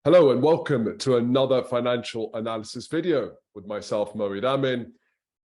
Hello and welcome to another financial analysis video with myself, Moeed Amin,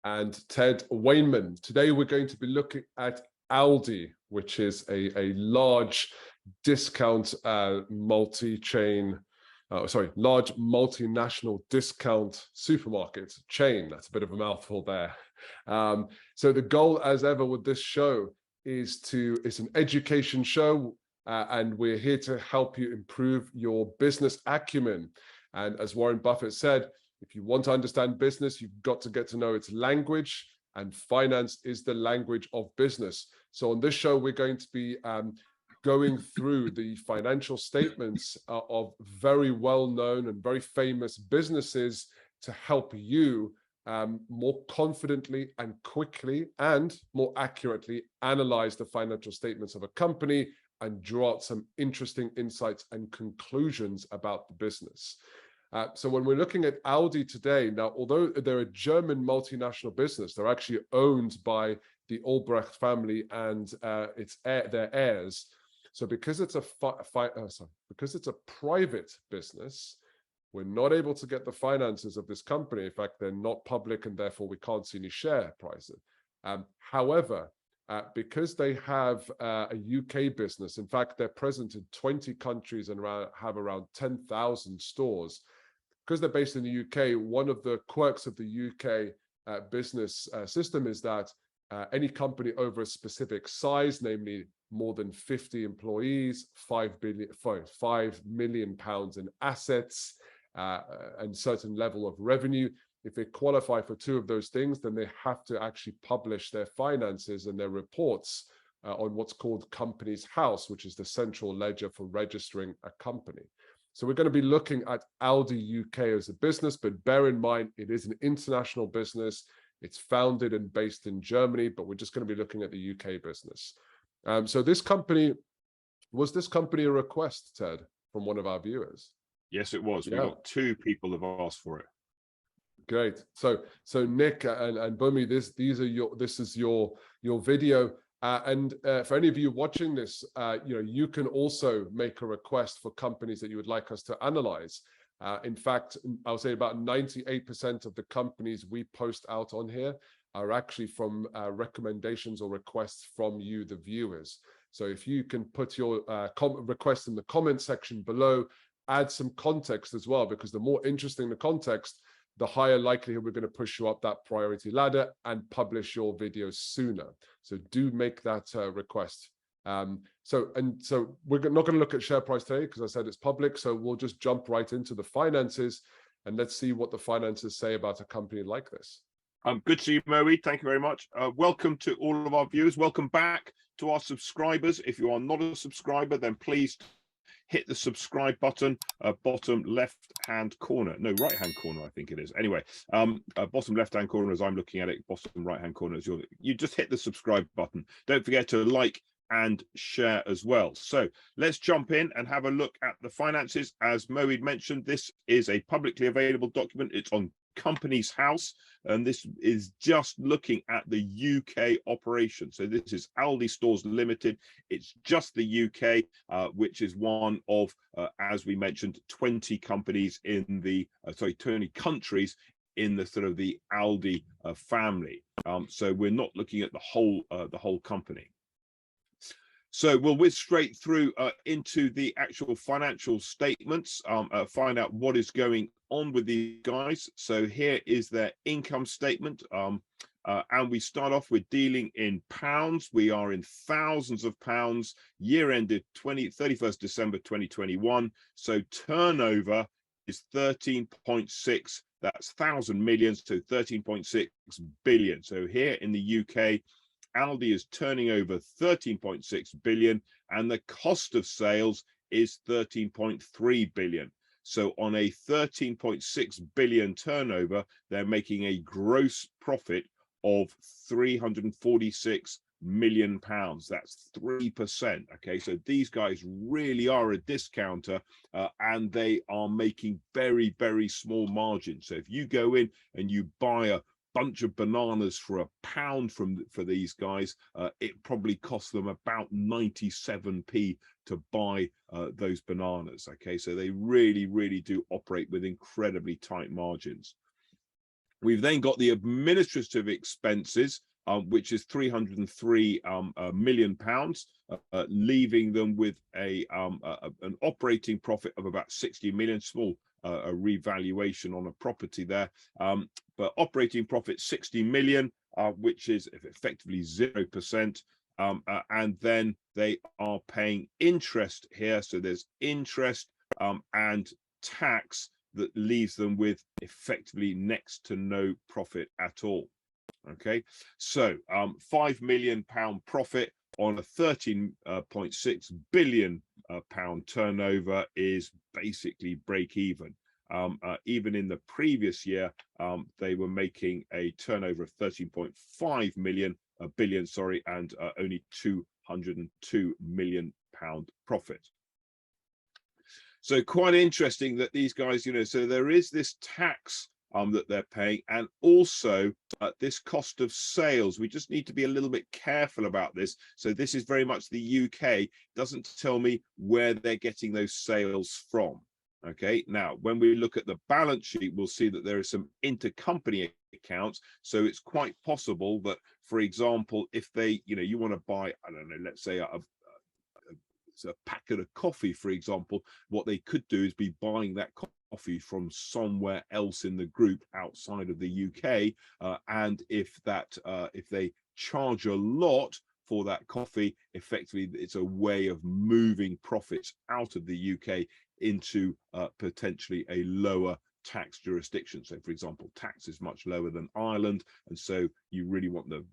and Ted Wainman. Today we're going to be looking at Aldi, which is a large discount large multinational discount supermarket chain. That's a bit of a mouthful there. So the goal, as ever with this show, it's an education show. And we're here to help you improve your business acumen. And as Warren Buffett said, if you want to understand business, you've got to get to know its language, and finance is the language of business. So on this show, we're going to be going through the financial statements of very well-known and very famous businesses to help you more confidently and quickly and more accurately analyze the financial statements of a company and draw out some interesting insights and conclusions about the business. So when we're looking at Aldi today, now, although they're a German multinational business, they're actually owned by the Albrecht family and their heirs. So because it's a private business, we're not able to get the finances of this company. In fact, they're not public, and therefore we can't see any share prices. However, because they have a UK business, in fact, they're present in 20 countries and have around 10,000 stores. Because they're based in the UK, one of the quirks of the UK business system is that any company over a specific size, namely more than 50 employees, 5 million pounds in assets, and certain level of revenue, if they qualify for two of those things, then they have to actually publish their finances and their reports on what's called Companies House, which is the central ledger for registering a company. So we're going to be looking at Aldi UK as a business, but bear in mind, it is an international business. It's founded and based in Germany, but we're just going to be looking at the UK business. So was this company a request, Ted, from one of our viewers? Yes, it was. Yeah. We've got two people have asked for it. Great. So Nick and Bumi, this is your video, and for any of you watching this, you can also make a request for companies that you would like us to analyze. In fact, I'll say about 98% of the companies we post out on here are actually from recommendations or requests from you, the viewers. So if you can put your request in the comment section below, add some context as well, because the more interesting the context, the higher likelihood we're going to push you up that priority ladder and publish your videos sooner. So do make that request. So we're not going to look at share price today because I said it's public. So we'll just jump right into the finances and let's see what the finances say about a company like this. Good to see you, Moeed. Thank you very much. Welcome to all of our viewers. Welcome back to our subscribers. If you are not a subscriber, then please hit the subscribe button, bottom left hand corner. No, right hand corner, I think it is. Anyway, bottom left hand corner as I'm looking at it, bottom right hand corner as you just hit the subscribe button. Don't forget to like and share as well. So let's jump in and have a look at the finances. As Moeed mentioned, this is a publicly available document. It's on Companies House, and this is just looking at the UK operation. So this is Aldi Stores Limited. It's just the UK, which is one of, as we mentioned, 20 companies in the 20 countries in the sort of the Aldi family. So we're not looking at the whole company. So we'll whiz straight through into the actual financial statements, find out what is going on with these guys. So here is their income statement. And we start off with dealing in pounds. We are in thousands of pounds, year ended 31st December 2021. So turnover is 13.6, that's 1,000 million, so 13.6 billion. So here in the UK, Aldi is turning over 13.6 billion and the cost of sales is 13.3 billion. So on a 13.6 billion turnover, they're making a gross profit of 346 million pounds. That's 3%. Okay, so these guys really are a discounter, and they are making very, very small margins. So if you go in and you buy a bunch of bananas for £1 for these guys, it probably costs them about 97p to buy those bananas. Okay, so they really do operate with incredibly tight margins. We've then got the administrative expenses, which is £303 million, leaving them with an operating profit of about 60 million. Small a revaluation on a property there, but operating profit 60 million, which is effectively 0%. And then they are paying interest here, so there's interest and tax that leaves them with effectively next to no profit at all. Okay, so £5 million profit on a 13.6 billion pound turnover is basically break even. Even in the previous year, they were making a turnover of 13.5 billion, sorry, and only 202 million pound profit. So quite interesting that these guys, you know, so there is this tax that they're paying, and also this cost of sales. We just need to be a little bit careful about this. So this is very much the UK, doesn't tell me where they're getting those sales from. Okay, now when we look at the balance sheet, we'll see that there are some intercompany accounts. So it's quite possible that, for example, if they, you know, you want to buy, I don't know, let's say a packet of coffee, for example, what they could do is be buying that coffee from somewhere else in the group outside of the UK, and if they charge a lot for that coffee, effectively it's a way of moving profits out of the UK into potentially a lower tax jurisdiction. So for example, tax is much lower than Ireland, and so you really want the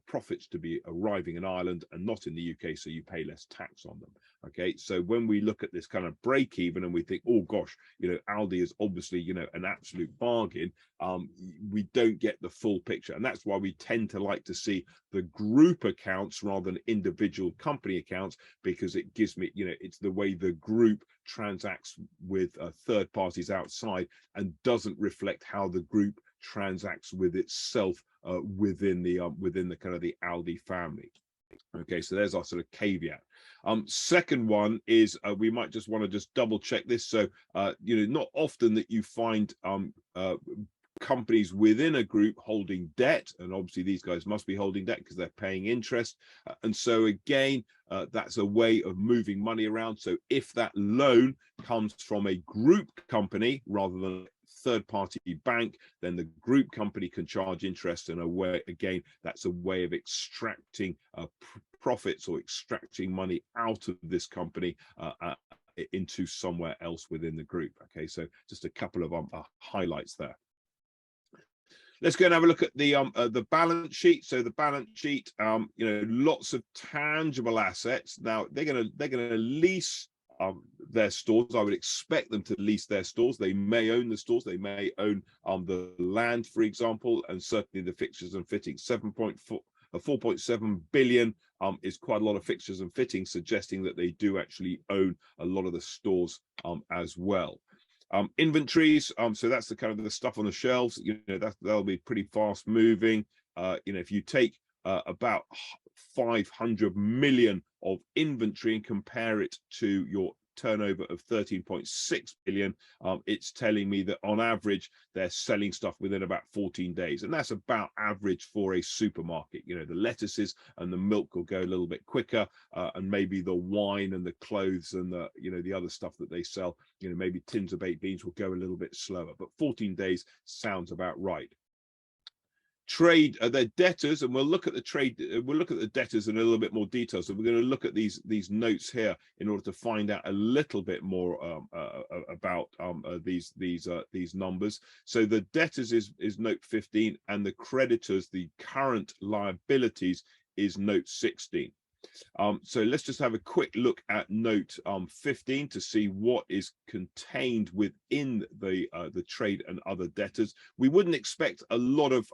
profits to be arriving in Ireland and not in the UK, so you pay less tax on them. Okay, so when we look at this kind of break even and we think, oh gosh, you know, Aldi is obviously, you know, an absolute bargain, we don't get the full picture, and that's why we tend to like to see the group accounts rather than individual company accounts, because it gives me, you know, it's the way the group transacts with third parties outside and doesn't reflect how the group transacts with itself within the kind of the Aldi family. Okay, so there's our sort of caveat. Second one is we might just want to just double check this. So you know, not often that you find companies within a group holding debt, and obviously these guys must be holding debt because they're paying interest, and so again that's a way of moving money around. So if that loan comes from a group company rather than a third-party bank, then the group company can charge interest, and a way, again, that's a way of extracting profits or extracting money out of this company into somewhere else within the group. Okay, so just a couple of highlights there. Let's go and have a look at the balance sheet. So the balance sheet, you know, lots of tangible assets. Now they're gonna lease their stores. I would expect them to lease their stores. They may own the stores. They may own the land, for example, and certainly the fixtures and fittings. 4.7 billion is quite a lot of fixtures and fittings, suggesting that they do actually own a lot of the stores as well. Inventories, so that's the kind of the stuff on the shelves, you know, that'll be pretty fast moving. You know, if you take about 500 million of inventory and compare it to your turnover of 13.6 billion, it's telling me that on average they're selling stuff within about 14 days, and that's about average for a supermarket. You know, the lettuces and the milk will go a little bit quicker, and maybe the wine and the clothes and the, you know, the other stuff that they sell, you know, maybe tins of baked beans will go a little bit slower, but 14 days sounds about right. Trade, their debtors, and we'll look at the trade, we'll look at the debtors in a little bit more detail. So we're going to look at these notes here in order to find out a little bit more about these numbers. So the debtors is note 15, and the creditors, the current liabilities, is note 16. So let's just have a quick look at note 15 to see what is contained within the trade and other debtors. We wouldn't expect a lot of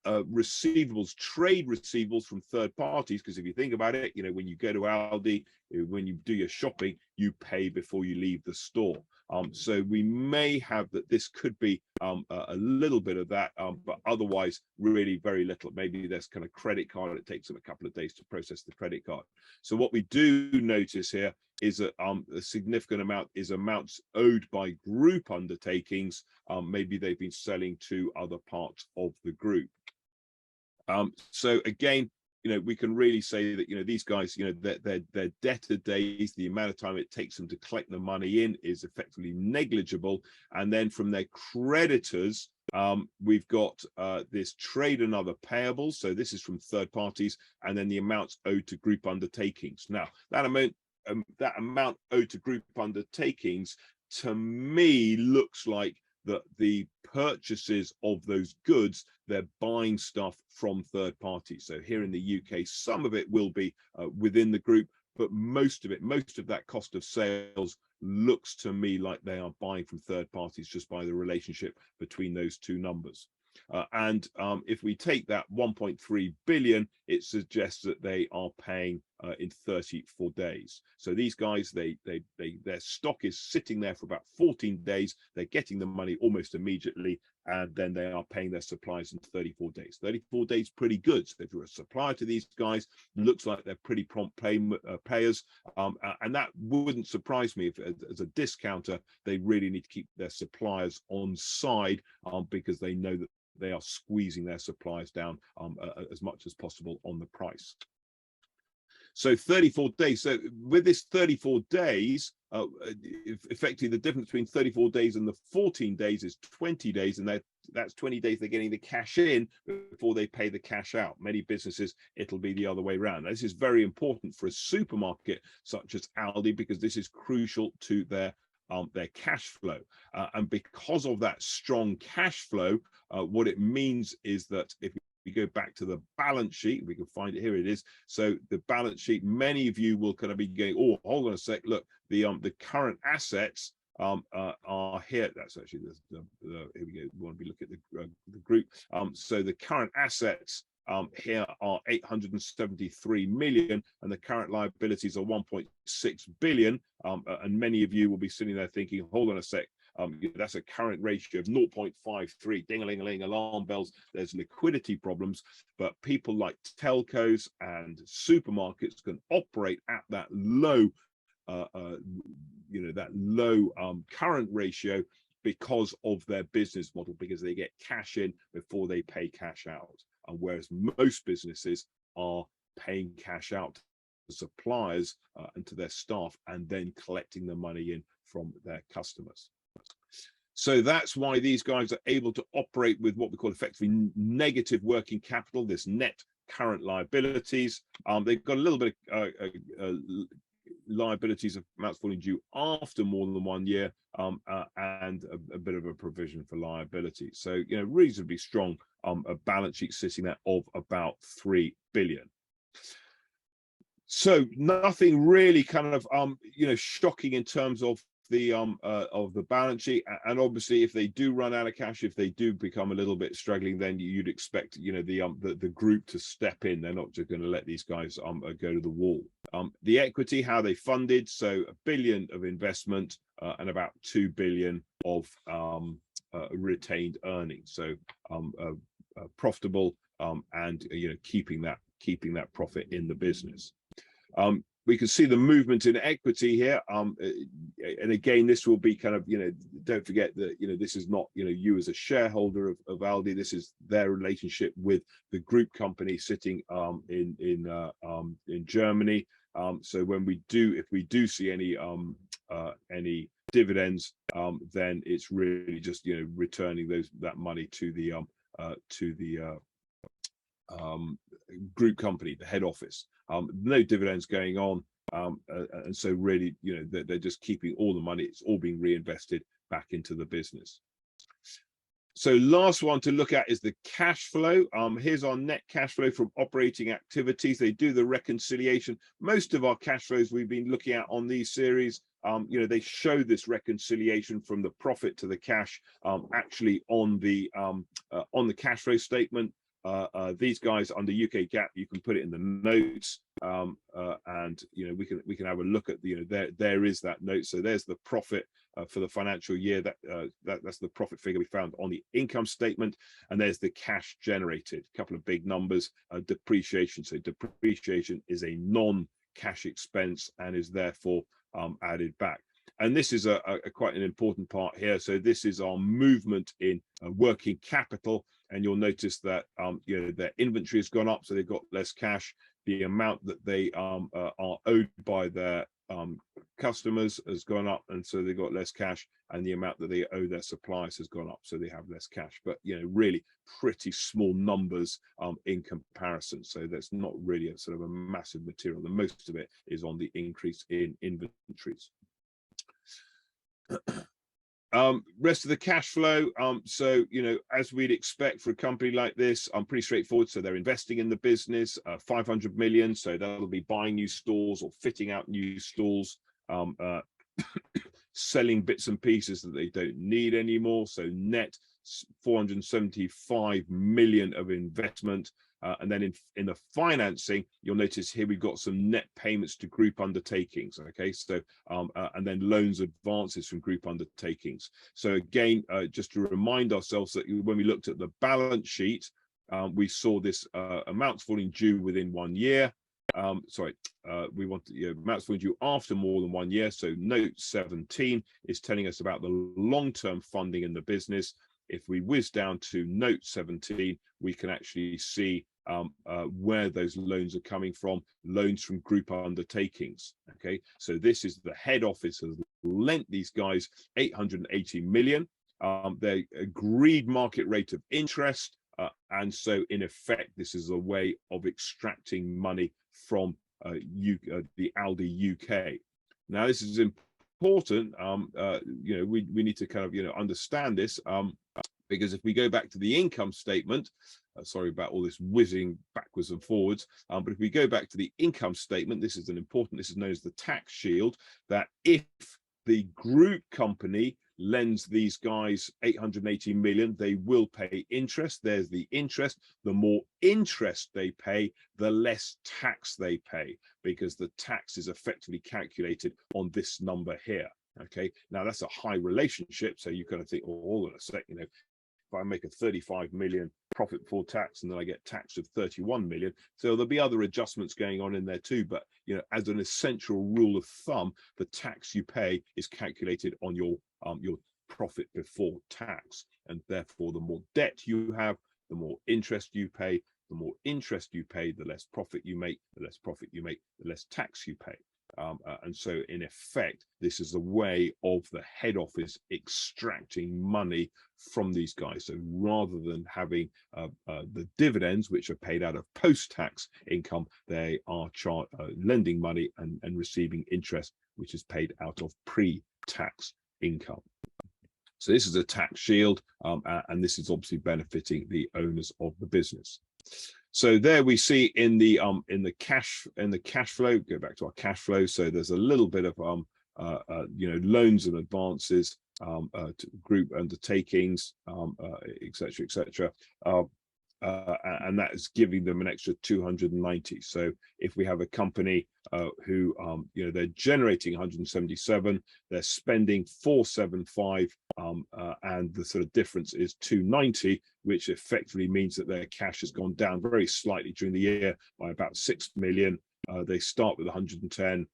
receivables, trade receivables from third parties, because if you think about it, when you go to Aldi, when you do your shopping, you pay before you leave the store. So we may have that. This could be a little bit of that, but otherwise really very little. Maybe there's kind of credit card. It takes them a couple of days to process the credit card. So what we do notice here is that a significant amount is amounts owed by group undertakings. Maybe they've been selling to other parts of the group. So again, we can really say that these guys, their debtor days, the amount of time it takes them to collect the money in, is effectively negligible. And then from their creditors, we've got this trade and other payables. So this is from third parties, and then the amounts owed to group undertakings. Now that amount owed to group undertakings, to me, looks like that the purchases of those goods, they're buying stuff from third parties. So here in the UK, some of it will be within the group, but most of that cost of sales looks to me like they are buying from third parties just by the relationship between those two numbers. And if we take that 1.3 billion, it suggests that they are paying in 34 days. So these guys, their stock is sitting there for about 14 days. They're getting the money almost immediately, and then they are paying their suppliers in 34 days. 34 days, pretty good. So if you're a supplier to these guys, looks like they're pretty prompt payers. And that wouldn't surprise me if, as a discounter, they really need to keep their suppliers on side because they know that they are squeezing their suppliers down as much as possible on the price. So 34 days. So with this 34 days, effectively the difference between 34 days and the 14 days is 20 days, and that's 20 days they're getting the cash in before they pay the cash out. Many businesses, it'll be the other way around. This is very important for a supermarket such as Aldi, because this is crucial to their cash flow. And because of that strong cash flow, what it means is that if we go back to the balance sheet, we can find it, here it is. So the balance sheet, many of you will kind of be going, oh, hold on a sec, look, the current assets are here. That's actually here we go. We want to be looking at the group. So the current assets here are 873 million, and the current liabilities are 1.6 billion. And many of you will be sitting there thinking, hold on a sec, that's a current ratio of 0.53. Ding-a-ling-a-ling, alarm bells. There's liquidity problems, but people like telcos and supermarkets can operate at that low, current ratio because of their business model, because they get cash in before they pay cash out. And whereas most businesses are paying cash out to suppliers and to their staff, and then collecting the money in from their customers. So that's why these guys are able to operate with what we call effectively negative working capital, this net current liabilities. They've got a little bit of liabilities of amounts falling due after more than 1 year, and a bit of a provision for liability. So, reasonably strong a balance sheet sitting there of about 3 billion. So nothing really kind of shocking in terms of the balance sheet. And obviously, if they do run out of cash, if they do become a little bit struggling, then you'd expect the group to step in. They're not just going to let these guys go to the wall. The equity, how they funded, so 1 billion of investment and about 2 billion of retained earnings. So profitable, and keeping that profit in the business. We can see the movement in equity here, and again, this will be kind of, don't forget that this is not you as a shareholder of Aldi. This is their relationship with the group company sitting in Germany. So if we do see any dividends, then it's really just returning that money to the group company, the head office. No dividends going on, and so really they're just keeping all the money. It's all being reinvested back into the business. So last one to look at is the cash flow. Here's our net cash flow from operating activities. They do the reconciliation. Most of our cash flows we've been looking at on these series, they show this reconciliation from the profit to the cash actually on the cash flow statement. these guys under UK GAAP, you can put it in the notes, and we can have a look at there is that note. So there's the profit for the financial year. That's the profit figure we found on the income statement, and there's the cash generated. A couple of big numbers. Depreciation. So depreciation is a non-cash expense and is therefore added back. And this is a quite an important part here. So this is our movement in working capital, and you'll notice that their inventory has gone up, so they've got less cash. The amount that they are owed by their customers has gone up, and so they've got less cash, and the amount that they owe their suppliers has gone up, so they have less cash. But really pretty small numbers in comparison, so that's not really a sort of a massive material. The most of it is on the increase in inventories. Rest of the cash flow, so as we'd expect for a company like this, pretty straightforward. So they're investing in the business, 500 million, so that'll be buying new stalls or fitting out new stalls, selling bits and pieces that they don't need anymore. So net 475 million of investment. And then in the financing, you'll notice here we've got some net payments to group undertakings. Okay, so and then loans advances from group undertakings. So again, just to remind ourselves that when we looked at the balance sheet, we saw this amounts falling due within 1 year. We want amounts falling due after more than 1 year. So note 17 is telling us about the long-term funding in the business. If we whiz down to note 17, we can actually see where those loans are coming from. Loans from group undertakings. Okay, so this is the head office has lent these guys 880 million. Their agreed market rate of interest, and so in effect, this is a way of extracting money from the Aldi UK. Now, this is important. We need to kind of understand this. Because if we go back to the income statement, sorry about all this whizzing backwards and forwards, but if we go back to the income statement, this is known as the tax shield, that if the group company lends these guys 880 million, they will pay interest. There's the interest. The more interest they pay, the less tax they pay, because the tax is effectively calculated on this number here. Okay, now that's a high relationship, so you kind of think, oh, hold on a sec, if I make a 35 million profit before tax and then I get taxed of 31 million, so there'll be other adjustments going on in there too. But as an essential rule of thumb, the tax you pay is calculated on your profit before tax, and therefore the more debt you have, the more interest you pay. The more interest you pay, the less profit you make. The less profit you make, the less tax you pay. And so in effect, this is a way of the head office extracting money from these guys. So rather than having the dividends, which are paid out of post-tax income, they are lending money and receiving interest, which is paid out of pre-tax income. So this is a tax shield, and this is obviously benefiting the owners of the business. So there we see in the cash flow, go back to our cash flow. So there's a little bit of loans and advances to group undertakings, etc., etc. And that is giving them an extra 290. So if we have a company who they're generating 177, they're spending 475, and the sort of difference is 290, which effectively means that their cash has gone down very slightly during the year by about 6 million. They start with 110,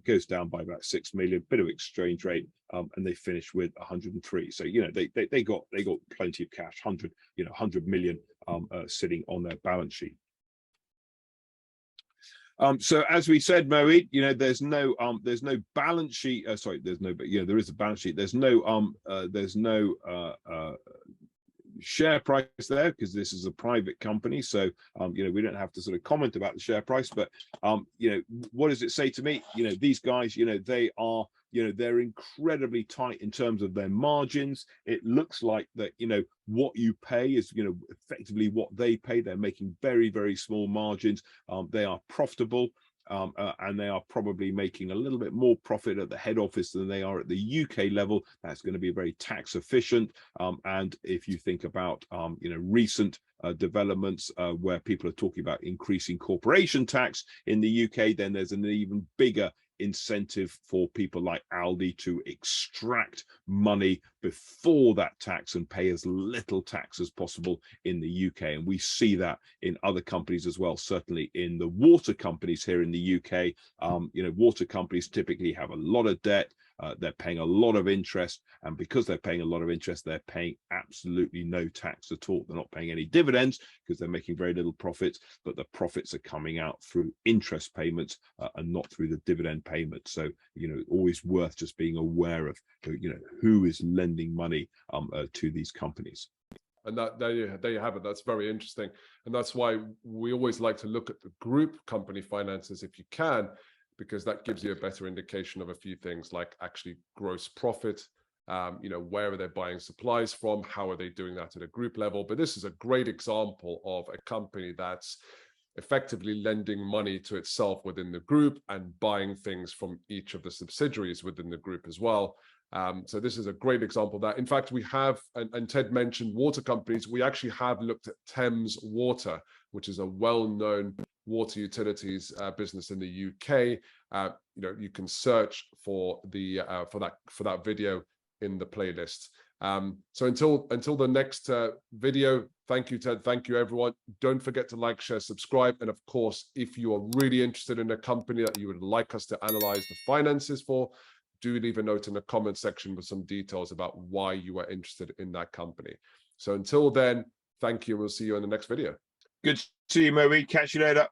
goes down by about 6 million, bit of exchange rate, and they finish with 103. So they got plenty of cash, 100 million sitting on their balance sheet. So as we said, Moeed, there's no balance sheet. Sorry, there is a balance sheet. There's no share price there because this is a private company. So we don't have to sort of comment about the share price. But what does it say to me? These guys, they are. They're incredibly tight in terms of their margins. It looks like that, what you pay is, effectively what they pay. They're making very, very small margins. They are profitable. and they are probably making a little bit more profit at the head office than they are at the UK level. That's going to be very tax efficient. And if you think about recent developments where people are talking about increasing corporation tax in the UK, then there's an even bigger incentive for people like Aldi to extract money before that tax and pay as little tax as possible in the UK. And we see that in other companies as well, certainly in the water companies here in the UK. Water companies typically have a lot of debt. They're paying a lot of interest, and because they're paying a lot of interest, they're paying absolutely no tax at all. They're not paying any dividends because they're making very little profits, but the profits are coming out through interest payments and not through the dividend payments. So always worth just being aware of who is lending money to these companies. And there you have it. That's very interesting, and that's why we always like to look at the group company finances if you can, because that gives you a better indication of a few things like actually gross profit, where are they buying supplies from, how are they doing that at a group level. But this is a great example of a company that's effectively lending money to itself within the group and buying things from each of the subsidiaries within the group as well. So this is a great example of that. In fact, we have, and Ted mentioned water companies, we actually have looked at Thames Water, which is a well-known water utilities business in the UK. You can search for that video in the playlist. So until the next video, thank you, Ted. Thank you, everyone. Don't forget to like, share, subscribe. And of course, if you are really interested in a company that you would like us to analyze the finances for, do leave a note in the comment section with some details about why you are interested in that company. So until then, thank you. We'll see you in the next video. Good to see you, Moe. Catch you later.